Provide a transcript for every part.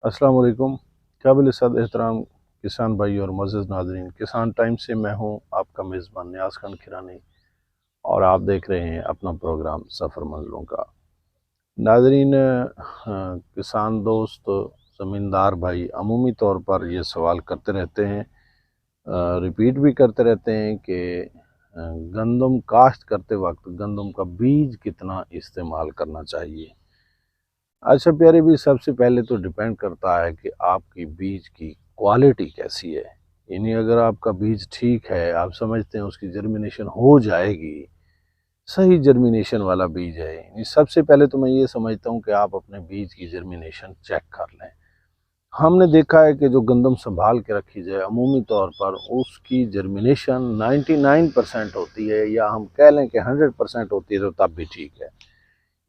अस्सलाम वालेकुम। काबिल सद एहतराम किसान भाई और मुअज़्ज़ज़ नाज़रीन, किसान टाइम से मैं हूं आपका मेज़बान नियाज़ खान खिरानी और आप देख रहे हैं अपना प्रोग्राम सफ़र मंज़िलों का। नाज़रीन, किसान दोस्त, ज़मींदार भाई अमूमी तौर पर ये सवाल करते रहते हैं, रिपीट भी करते रहते हैं कि गंदम काश्त करते वक्त गंदम का बीज कितना इस्तेमाल करना चाहिए। अच्छा प्यारे भी, सबसे पहले तो डिपेंड करता है कि आपकी बीज की क्वालिटी कैसी है। यानी अगर आपका बीज ठीक है, आप समझते हैं उसकी जर्मिनेशन हो जाएगी, सही जर्मिनेशन वाला बीज है, यानी सबसे पहले तो मैं ये समझता हूँ कि आप अपने बीज की जर्मिनेशन चेक कर लें। हमने देखा है कि जो गंदम संभाल के रखी जाए अमूमी तौर पर उसकी जर्मिनेशन 99% होती है, या हम कह लें कि 100% होती है, तो तब भी ठीक है।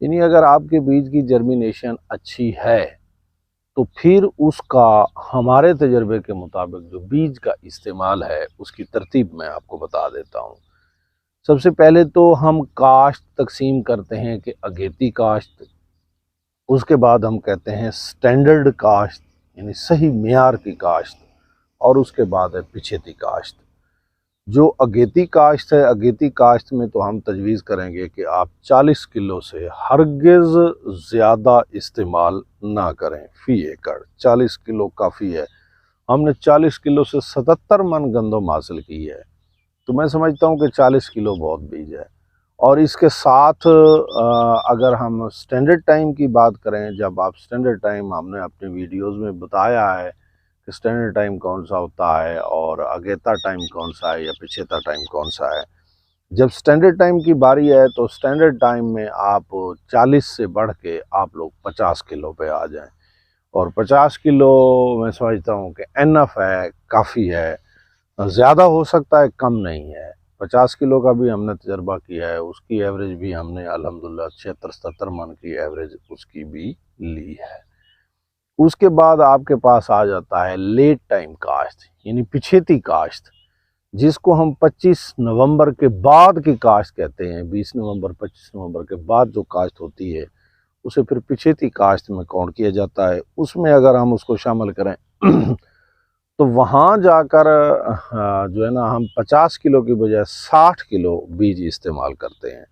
यानी अगर आपके बीज की जर्मिनेशन अच्छी है तो फिर उसका हमारे तजर्बे के मुताबिक जो बीज का इस्तेमाल है उसकी तरतीब मैं आपको बता देता हूँ। सबसे पहले तो हम काश्त तकसीम करते हैं कि अगेती काश्त, उसके बाद हम कहते हैं स्टैंडर्ड काश्त यानी सही मेयार की काश्त, और उसके बाद है पिछेती काश्त। जो अगेती काश्त है, अगेती काश्त में तो हम तजवीज़ करेंगे कि आप 40 किलो से हरगिज़ ज़्यादा इस्तेमाल ना करें फ़ी एकड़। 40 किलो काफ़ी है। हमने 40 किलो से 77 मन गंदम हासिल की है, तो मैं समझता हूँ कि 40 किलो बहुत बीज है। और इसके साथ अगर हम स्टैंडर्ड टाइम की बात करें, जब आप स्टैंडर्ड टाइम, हमने अपने वीडियोज़ में बताया है कि स्टैंडर्ड टाइम कौन सा होता है और अगेता टाइम कौन सा है या पिछेता टाइम कौन सा है। जब स्टैंडर्ड टाइम की बारी है तो स्टैंडर्ड टाइम में आप 40 से बढ़ के आप लोग 50 किलो पे आ जाएं, और 50 किलो मैं समझता हूँ कि एनफ है, काफ़ी है। ज़्यादा हो सकता है, कम नहीं है। 50 किलो का भी हमने तजर्बा किया है, उसकी एवरेज भी हमने अल्हम्दुलिल्लाह 76-77 मन की एवरेज उसकी भी ली है। उसके बाद आपके पास आ जाता है लेट टाइम काश्त यानी पिछेती काश्त, जिसको हम 25 नवंबर के बाद की काश्त कहते हैं। 20 नवंबर 25 नवंबर के बाद जो काश्त होती है उसे फिर पिछेती काश्त में काउंट किया जाता है। उसमें अगर हम उसको शामिल करें तो वहाँ जाकर जो है ना, हम 50 किलो की बजाय 60 किलो बीज इस्तेमाल करते हैं।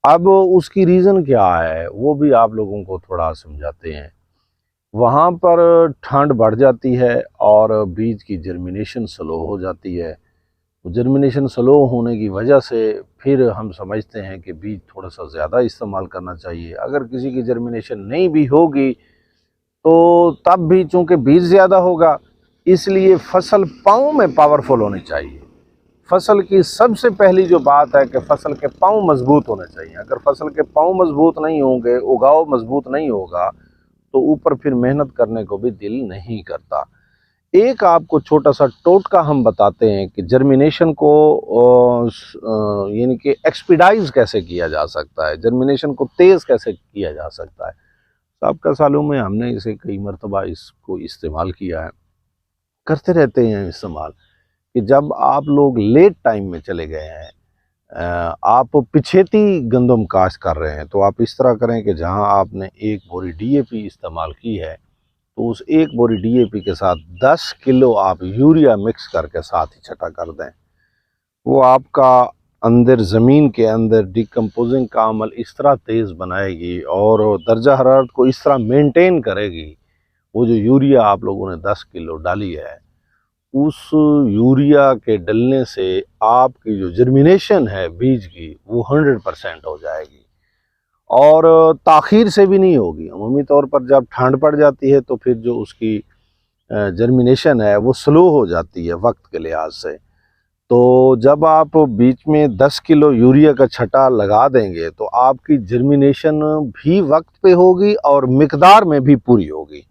अब उसकी रीज़न क्या है वो भी आप लोगों को थोड़ा समझाते हैं। वहाँ पर ठंड बढ़ जाती है और बीज की जर्मिनेशन स्लो हो जाती है। जर्मिनेशन स्लो होने की वजह से फिर हम समझते हैं कि बीज थोड़ा सा ज़्यादा इस्तेमाल करना चाहिए। अगर किसी की जर्मिनेशन नहीं भी होगी तो तब भी चूँकि बीज ज़्यादा होगा, इसलिए फसल पाँव में पावरफुल होनी चाहिए। फसल की सबसे पहली जो बात है कि फसल के पाँव मजबूत होने चाहिए। अगर फसल के पाँव मजबूत नहीं होंगे, उगाव मजबूत नहीं होगा, तो ऊपर फिर मेहनत करने को भी दिल नहीं करता। एक आपको छोटा सा टोटका हम बताते हैं कि जर्मिनेशन को यानी कि एक्सपीडाइज कैसे किया जा सकता है, जर्मिनेशन को तेज़ कैसे किया जा सकता है। साबका सालों में हमने इसे कई मरतबा इसको इस्तेमाल किया है, करते रहते हैं इस्तेमाल, कि जब आप लोग लेट टाइम में चले गए हैं, आप पिछेती गंदम काश्त कर रहे हैं, तो आप इस तरह करें कि जहां आपने एक बोरी डीएपी इस्तेमाल की है तो उस एक बोरी डीएपी के साथ 10 किलो आप यूरिया मिक्स करके साथ ही छटा कर दें। वो आपका अंदर ज़मीन के अंदर डिकम्पोजिंग का अमल इस तरह तेज़ बनाएगी और दर्जा हरारत को इस तरह मेंटेन करेगी। वो जो यूरिया आप लोगों ने 10 किलो डाली है, उस यूरिया के डलने से आपकी जो जर्मिनेशन है बीज की वो 100% हो जाएगी और ताख़ीर से भी नहीं होगी। अमूमी तौर पर जब ठंड पड़ जाती है तो फिर जो उसकी जर्मिनेशन है वो स्लो हो जाती है वक्त के लिहाज से। तो जब आप बीच में 10 किलो यूरिया का छटा लगा देंगे तो आपकी जर्मिनेशन भी वक्त पे होगी और मिकदार में भी पूरी होगी।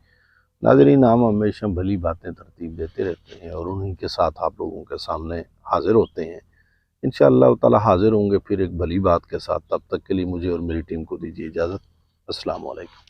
नाज़रीन, हम हमेशा भली बातें तरतीब देते रहते हैं और उन्हीं के साथ आप लोगों के सामने हाजिर होते हैं। इंशाअल्लाह ताला हाजिर होंगे फिर एक भली बात के साथ। तब तक के लिए मुझे और मेरी टीम को दीजिए इजाज़त। अस्सलाम वालेकुम।